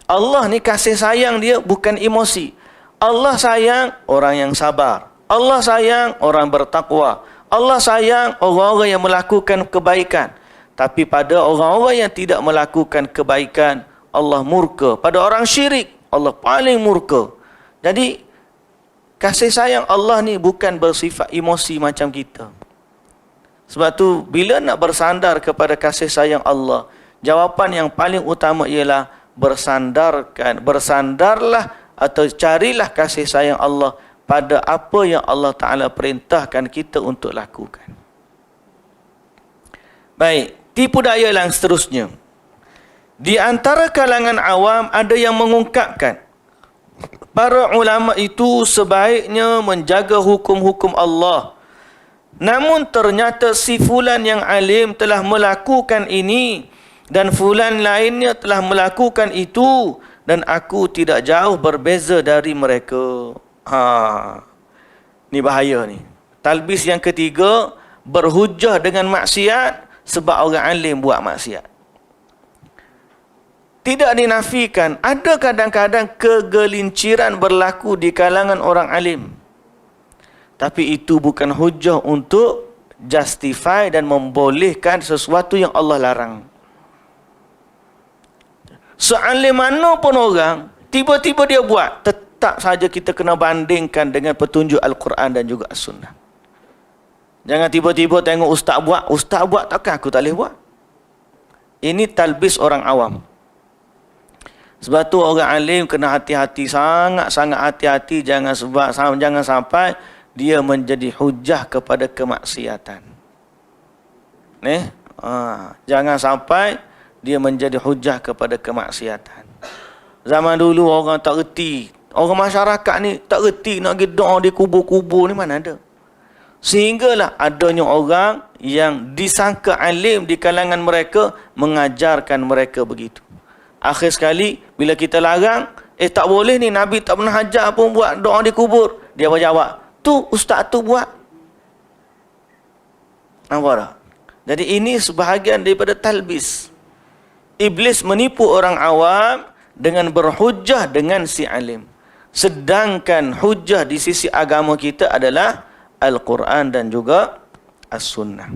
Allah ni kasih sayang dia bukan emosi. Allah sayang orang yang sabar. Allah sayang orang bertakwa. Allah sayang orang-orang yang melakukan kebaikan. Tapi pada orang-orang yang tidak melakukan kebaikan, Allah murka. Pada orang syirik, Allah paling murka. Jadi, kasih sayang Allah ni bukan bersifat emosi macam kita. Sebab tu, bila nak bersandar kepada kasih sayang Allah, jawapan yang paling utama ialah bersandarlah atau carilah kasih sayang Allah pada apa yang Allah Ta'ala perintahkan kita untuk lakukan. Baik, tipu daya yang seterusnya. Di antara kalangan awam ada yang mengungkapkan para ulama itu sebaiknya menjaga hukum-hukum Allah. Namun ternyata si fulan yang alim telah melakukan ini dan fulan lainnya telah melakukan itu, dan aku tidak jauh berbeza dari mereka. Ni bahaya ni. Talbis yang ketiga, berhujah dengan maksiat sebab orang alim buat maksiat. Tidak dinafikan, ada kadang-kadang kegelinciran berlaku di kalangan orang alim. Tapi itu bukan hujah untuk justify dan membolehkan sesuatu yang Allah larang. Sealim mana pun orang, tiba-tiba dia buat, tetap saja kita kena bandingkan dengan petunjuk Al-Quran dan juga As-Sunnah. Jangan tiba-tiba tengok ustaz buat takkan aku tak boleh buat. Ini talbis orang awam. Sebab tu orang alim kena hati-hati, sangat-sangat hati-hati, jangan sampai dia menjadi hujah kepada kemaksiatan. Jangan sampai dia menjadi hujah kepada kemaksiatan. Zaman dulu orang tak reti, orang masyarakat ni tak reti nak pergi doa di kubur-kubur ni, mana ada. Sehinggalah adanya orang yang disangka alim di kalangan mereka mengajarkan mereka begitu. Akhir sekali bila kita larang, tak boleh ni, Nabi tak pernah ajar pun buat doa di kubur. Dia berjawab, tu ustaz tu buat. Nampak tak? Jadi ini sebahagian daripada talbis. Iblis menipu orang awam dengan berhujah dengan si alim. Sedangkan hujah di sisi agama kita adalah Al-Quran dan juga As-Sunnah.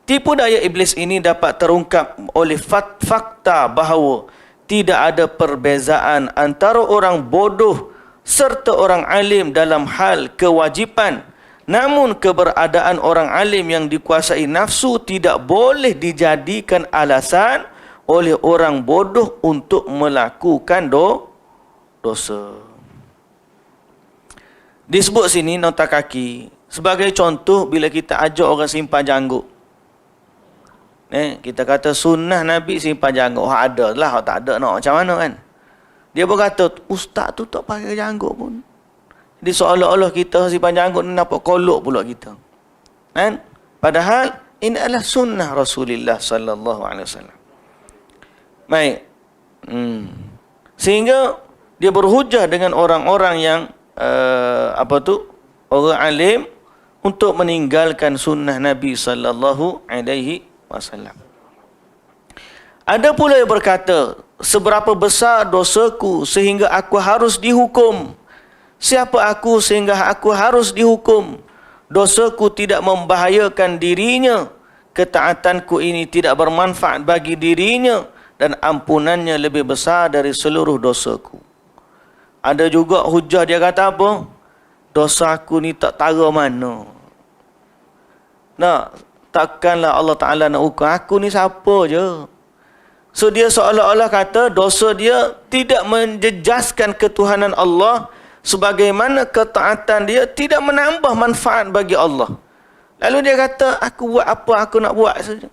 Tipu daya iblis ini dapat terungkap oleh fakta bahawa tidak ada perbezaan antara orang bodoh serta orang alim dalam hal kewajipan. Namun keberadaan orang alim yang dikuasai nafsu tidak boleh dijadikan alasan oleh orang bodoh untuk melakukan dosa. Disebut sini nota kaki. Sebagai contoh, bila kita ajak orang simpan janggut. Kita kata sunnah Nabi simpan janggut. Oh ada lah, tak ada nak macam mana kan. Dia berkata, ustaz tu tak pakai janggut pun. Jadi seolah-olah kita simpan janggut ni nampak kolok pula kita. Kan? Padahal ini adalah sunnah Rasulullah sallallahu alaihi wasallam. Baik. Sehingga dia berhujah dengan orang-orang yang orang alim untuk meninggalkan sunnah Nabi sallallahu alaihi wasallam. Ada pula yang berkata, seberapa besar dosaku sehingga aku harus dihukum? Siapa aku sehingga aku harus dihukum? Dosaku tidak membahayakan dirinya, ketaatanku ini tidak bermanfaat bagi dirinya, dan ampunannya lebih besar dari seluruh dosaku. Ada juga hujah dia kata apa? Dosa aku ni tak tara mana. Takkanlah Allah Ta'ala nak hukum aku ni siapa je. So dia seolah-olah kata dosa dia tidak menjejaskan ketuhanan Allah, sebagaimana ketaatan dia tidak menambah manfaat bagi Allah. Lalu dia kata, aku buat apa aku nak buat saja.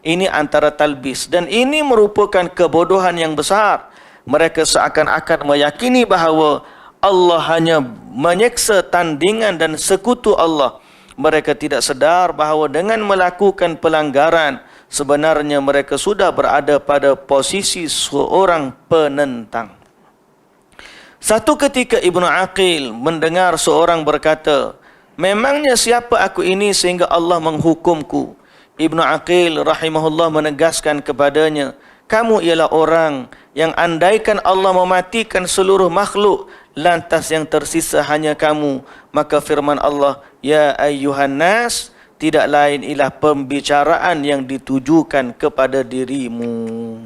Ini antara talbis, dan ini merupakan kebodohan yang besar. Mereka seakan-akan meyakini bahawa Allah hanya menyeksa tandingan dan sekutu Allah. Mereka tidak sedar bahawa dengan melakukan pelanggaran, sebenarnya mereka sudah berada pada posisi seorang penentang. Satu ketika Ibnu Aqil mendengar seorang berkata, memangnya siapa aku ini sehingga Allah menghukumku? Ibnu Aqil rahimahullah menegaskan kepadanya, kamu ialah orang yang andaikan Allah mematikan seluruh makhluk, lantas yang tersisa hanya kamu, maka firman Allah, ya ayyuhan nas, tidak lain ialah pembicaraan yang ditujukan kepada dirimu.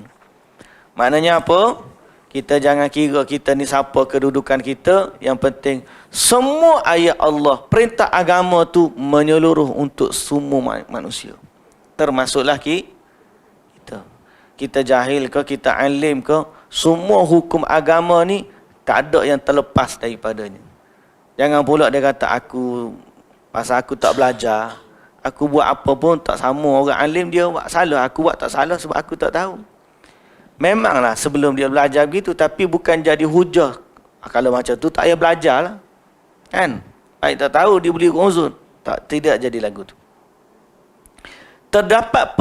Maknanya apa? Kita jangan kira kita ni siapa kedudukan kita. Yang penting semua ayat Allah, perintah agama tu menyeluruh untuk semua manusia. Termasuklah kita. Kita jahil ke, kita alim ke, semua hukum agama ni tak ada yang terlepas daripadanya. Jangan pula dia kata pasal aku tak belajar, aku buat apa pun tak sama. Orang alim dia buat salah, aku buat tak salah sebab aku tak tahu. Memanglah sebelum dia belajar begitu, tapi bukan jadi hujah. Kalau macam tu tak payah belajar lah. Kan? Baik tak tahu dia boleh uzur. Tidak jadi lagu tu. Terdapat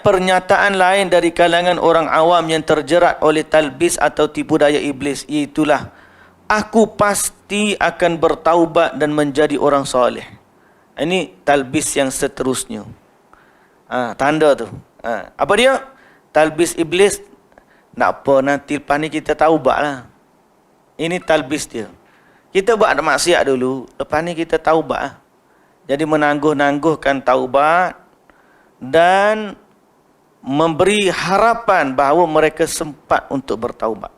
pernyataan lain dari kalangan orang awam yang terjerat oleh talbis atau tipu daya iblis. Itulah, aku pasti akan bertaubat dan menjadi orang soleh. Ini talbis yang seterusnya. Tanda tu. Apa dia? Talbis iblis. Tak apa, nanti lepas ni kita taubat lah. Ini talbis dia. Kita buat maksiat dulu, lepas ni kita taubat lah. Jadi menangguh-nangguhkan taubat dan memberi harapan bahawa mereka sempat untuk bertaubat.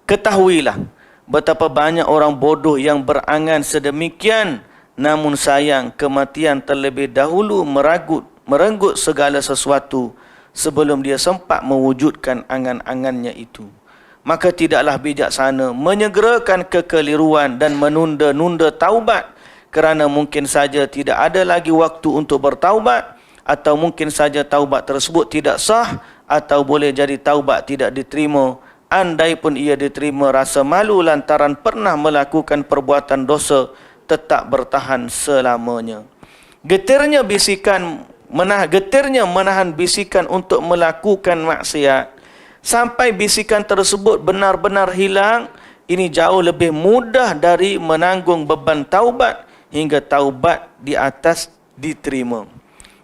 Ketahuilah betapa banyak orang bodoh yang berangan sedemikian, namun sayang kematian terlebih dahulu merenggut segala sesuatu sebelum dia sempat mewujudkan angan-angannya itu. Maka tidaklah bijaksana menyegerakan kekeliruan dan menunda-nunda taubat, kerana mungkin saja tidak ada lagi waktu untuk bertaubat, atau mungkin saja taubat tersebut tidak sah, atau boleh jadi taubat tidak diterima. Andai pun ia diterima, rasa malu lantaran pernah melakukan perbuatan dosa tetap bertahan selamanya. Getirnya menahan bisikan untuk melakukan maksiat sampai bisikan tersebut benar-benar hilang, ini jauh lebih mudah dari menanggung beban taubat hingga taubat di atas diterima.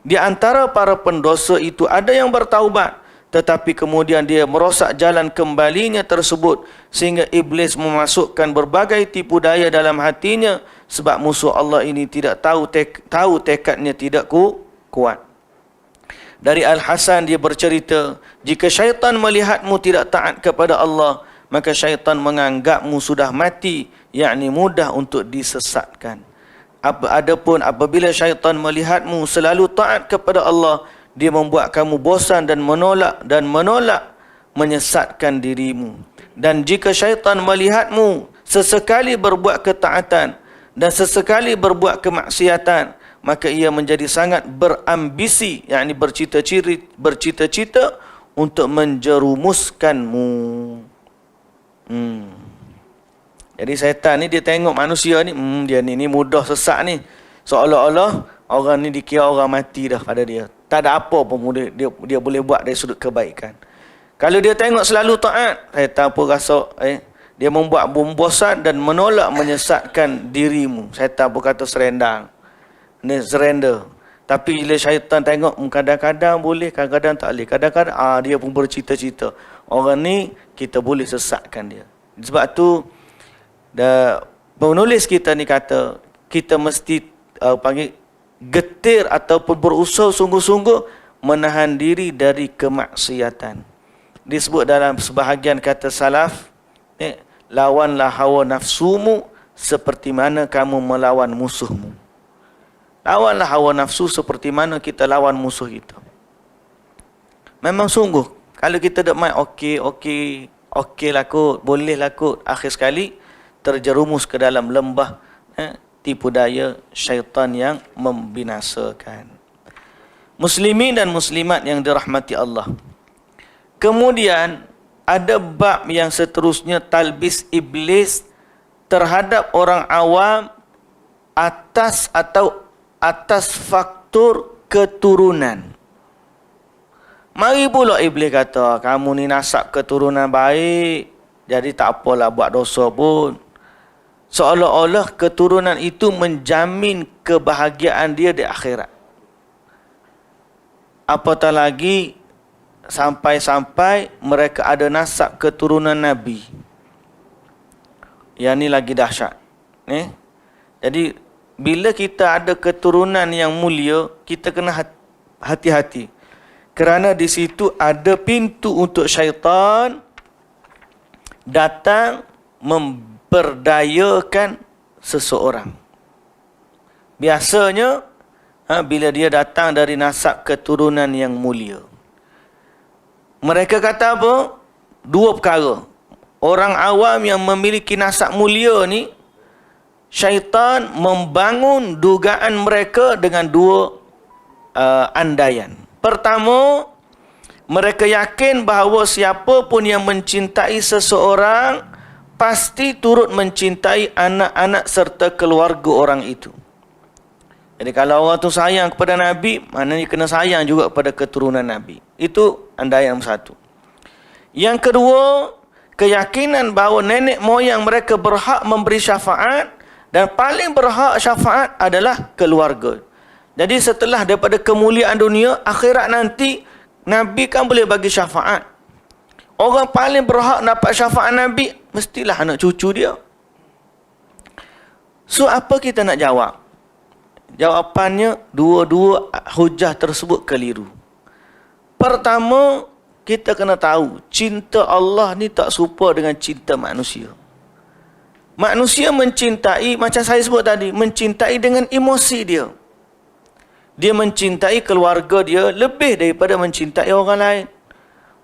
Di antara para pendosa itu ada yang bertaubat, tetapi kemudian dia merosak jalan kembalinya tersebut, sehingga iblis memasukkan berbagai tipu daya dalam hatinya, sebab musuh Allah ini tidak tahu tekadnya tidak kuat. Dari Al-Hasan dia bercerita, jika syaitan melihatmu tidak taat kepada Allah, maka syaitan menganggapmu sudah mati, yakni mudah untuk disesatkan. Adapun apabila syaitan melihatmu selalu taat kepada Allah, dia membuat kamu bosan dan menolak menyesatkan dirimu. Dan jika syaitan melihatmu sesekali berbuat ketaatan, dan sesekali berbuat kemaksiatan, maka ia menjadi sangat berambisi, yakni bercita-cita untuk menjerumuskanmu. Jadi syaitan ni dia tengok manusia ni, dia ni mudah sesat ni. Seolah-olah orang ni dikira orang mati dah pada dia. Tak ada apa pun dia boleh buat dari sudut kebaikan. Kalau dia tengok selalu taat, syaitan pun rasa dia membuat bosan dan menolak menyesatkan dirimu. Syaitan pun kata surrender. Tapi bila syaitan tengok kadang-kadang boleh, kadang-kadang tak boleh. Kadang-kadang dia pun bercita-cita, orang ni kita boleh sesatkan dia. Sebab tu penulis kita ni kata kita mesti panggil getir ataupun berusaha sungguh-sungguh menahan diri dari kemaksiatan. Disebut dalam sebahagian kata salaf, lawanlah hawa nafsumu seperti mana kamu melawan musuhmu. Lawanlah hawa nafsu seperti mana kita lawan musuh kita. Memang sungguh, kalau kita dak main okey lah kot, boleh lah kot, akhir sekali terjerumus ke dalam lembah tipu daya syaitan yang membinasakan. Muslimin dan muslimat yang dirahmati Allah. Kemudian ada bab yang seterusnya, talbis iblis terhadap orang awam atas faktor keturunan. Mari pula iblis kata, kamu ni nasab keturunan baik, jadi tak apalah buat dosa pun. Seolah-olah keturunan itu menjamin kebahagiaan dia di akhirat. Apatah lagi sampai-sampai mereka ada nasab keturunan Nabi. Yang ni lagi dahsyat. Jadi bila kita ada keturunan yang mulia, kita kena hati-hati. Kerana di situ ada pintu untuk syaitan datang memberdayakan seseorang. Biasanya bila dia datang dari nasab keturunan yang mulia, mereka kata apa? Dua perkara. Orang awam yang memiliki nasab mulia ni, syaitan membangun dugaan mereka dengan dua andaian. Pertama, mereka yakin bahawa siapa pun yang mencintai seseorang pasti turut mencintai anak-anak serta keluarga orang itu. Jadi kalau orang tu sayang kepada Nabi, maknanya kena sayang juga kepada keturunan Nabi. Itu andaian yang satu. Yang kedua, keyakinan bahawa nenek moyang mereka berhak memberi syafaat, dan paling berhak syafaat adalah keluarga. Jadi setelah daripada kemuliaan dunia, akhirat nanti Nabi kan boleh bagi syafaat. Orang paling berhak dapat syafaat Nabi mestilah anak cucu dia. So apa kita nak jawab? Jawapannya, dua-dua hujah tersebut keliru. Pertama, kita kena tahu cinta Allah ni tak serupa dengan cinta manusia. Manusia mencintai, macam saya sebut tadi, mencintai dengan emosi dia. Dia mencintai keluarga dia lebih daripada mencintai orang lain.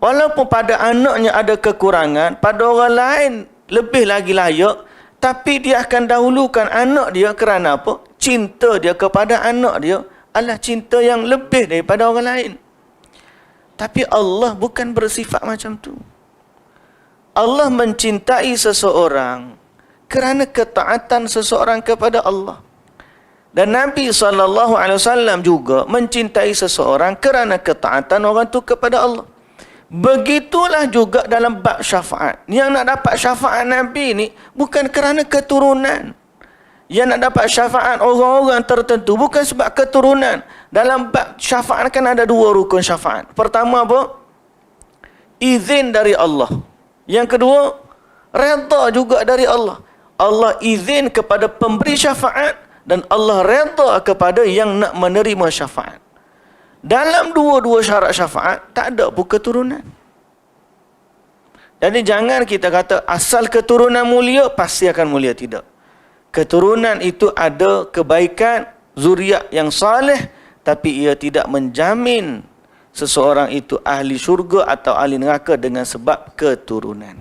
Walaupun pada anaknya ada kekurangan, pada orang lain lebih lagi layak, tapi dia akan dahulukan anak dia kerana apa? Cinta dia kepada anak dia adalah cinta yang lebih daripada orang lain. Tapi Allah bukan bersifat macam tu. Allah mencintai seseorang kerana ketaatan seseorang kepada Allah. Dan Nabi SAW juga mencintai seseorang kerana ketaatan orang tu kepada Allah. Begitulah juga dalam bab syafaat. Yang nak dapat syafaat Nabi ni bukan kerana keturunan. Yang nak dapat syafaat orang-orang tertentu bukan sebab keturunan. Dalam bab syafaat kan ada dua rukun syafaat. Pertama apa? Izin dari Allah. Yang kedua, redha juga dari Allah. Allah izin kepada pemberi syafaat dan Allah redha kepada yang nak menerima syafaat. Dalam dua-dua syarat syafaat tak ada pun keturunan. Jadi jangan kita kata asal keturunan mulia pasti akan mulia, tidak. Keturunan itu ada kebaikan, zuriat yang saleh, tapi ia tidak menjamin seseorang itu ahli syurga atau ahli neraka dengan sebab keturunan.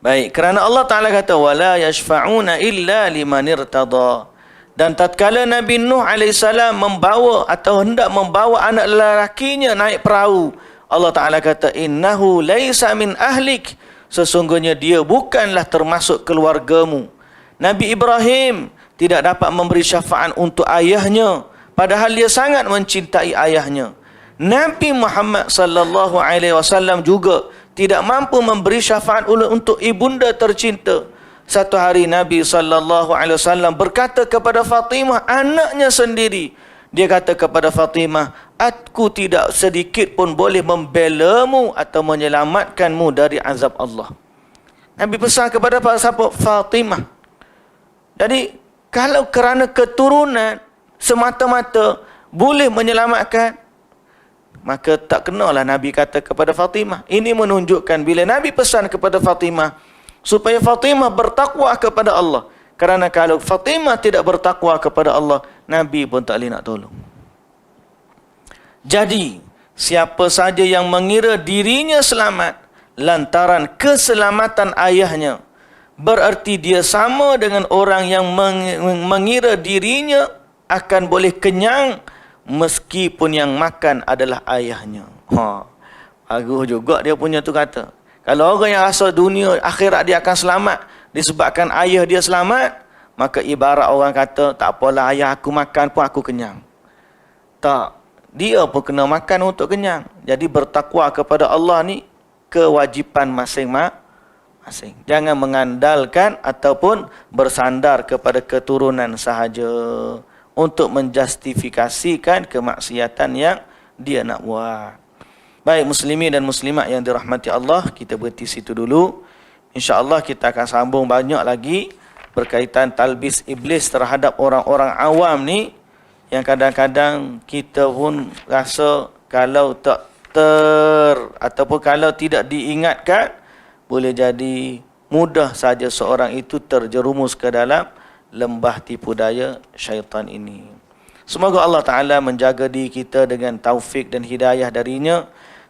Baik, kerana Allah Ta'ala kata wala yashfa'una illa liman irtada. Dan tatkala Nabi Nuh AS membawa atau hendak membawa anak lelakinya naik perahu, Allah Ta'ala kata innahu laisa min ahlik, sesungguhnya dia bukanlah termasuk keluargamu. Nabi Ibrahim tidak dapat memberi syafaat untuk ayahnya, padahal dia sangat mencintai ayahnya. Nabi Muhammad sallallahu alaihi wasallam juga tidak mampu memberi syafaat untuk ibunda tercinta. Satu hari Nabi sallallahu alaihi wasallam berkata kepada Fatimah, anaknya sendiri. Dia kata kepada Fatimah, aku tidak sedikit pun boleh membelamu atau menyelamatkanmu dari azab Allah. Nabi pesan kepada siapa? Fatimah. Jadi, kalau kerana keturunan semata-mata boleh menyelamatkan, maka tak kenalah Nabi kata kepada Fatimah. Ini menunjukkan bila Nabi pesan kepada Fatimah, supaya Fatimah bertakwa kepada Allah. Kerana kalau Fatimah tidak bertakwa kepada Allah, Nabi pun tak boleh nak tolong. Jadi, siapa saja yang mengira dirinya selamat lantaran keselamatan ayahnya, berarti dia sama dengan orang yang mengira dirinya akan boleh kenyang meskipun yang makan adalah ayahnya. Bagus juga dia punya tu kata. Kalau orang yang rasa dunia akhirat dia akan selamat disebabkan ayah dia selamat, maka ibarat orang kata tak apalah ayah aku makan pun aku kenyang. Tak, dia pun kena makan untuk kenyang. Jadi bertakwa kepada Allah ni kewajipan masing-masing. Jangan mengandalkan ataupun bersandar kepada keturunan sahaja untuk menjustifikasikan kemaksiatan yang dia nak buat. Baik muslimin dan muslimat yang dirahmati Allah, kita berhenti situ dulu. InsyaAllah kita akan sambung banyak lagi berkaitan talbis iblis terhadap orang-orang awam ni, yang kadang-kadang kita pun rasa kalau tak ataupun kalau tidak diingatkan, boleh jadi mudah saja seorang itu terjerumus ke dalam lembah tipu daya syaitan ini. Semoga Allah Ta'ala menjaga diri kita dengan taufik dan hidayah darinya.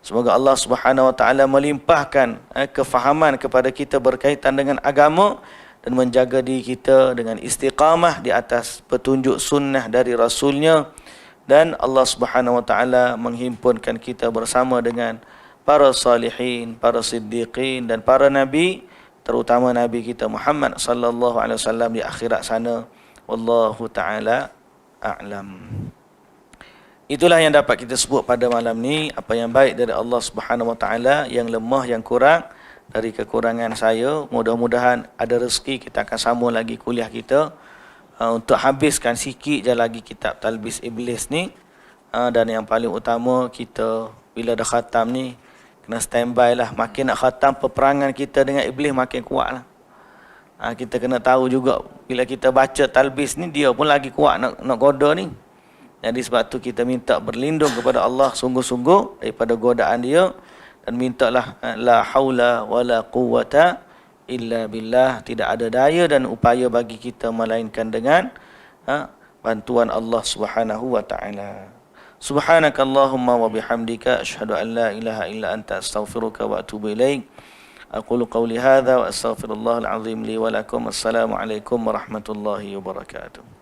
Semoga Allah Subhanahu Wa Ta'ala melimpahkan kefahaman kepada kita berkaitan dengan agama dan menjaga diri kita dengan istiqamah di atas petunjuk sunnah dari Rasulnya. Dan Allah Subhanahu Wa Ta'ala menghimpunkan kita bersama dengan para salihin, para siddiqin dan para nabi, terutama Nabi kita Muhammad sallallahu alaihi wasallam di akhirat sana. Wallahu taala a'lam. Itulah yang dapat kita sebut pada malam ni. Apa yang baik dari Allah Subhanahu wa taala, yang lemah yang kurang dari kekurangan saya. Mudah-mudahan ada rezeki kita akan sambung lagi kuliah kita untuk habiskan sikit je lagi kitab Talbis Iblis ni. Dan yang paling utama, kita bila dah khatam ni kena standby lah. Makin nak khatam, peperangan kita dengan iblis makin kuat lah. Kita kena tahu juga, bila kita baca talbis ni, dia pun lagi kuat nak goda ni. Jadi sebab tu kita minta berlindung kepada Allah sungguh-sungguh daripada godaan dia. Dan mintalah la haula wala quwwata illa billah. Tidak ada daya dan upaya bagi kita melainkan dengan bantuan Allah Subhanahu wa ta'ala. Subhanakallahumma wa bihamdika asyhadu an la ilaha illa anta astaghfiruka wa atubu ilaik. Aqulu qawli hadza wa astaghfirullahal azim li wa lakum. Assalamualaikum warahmatullahi wabarakatuh.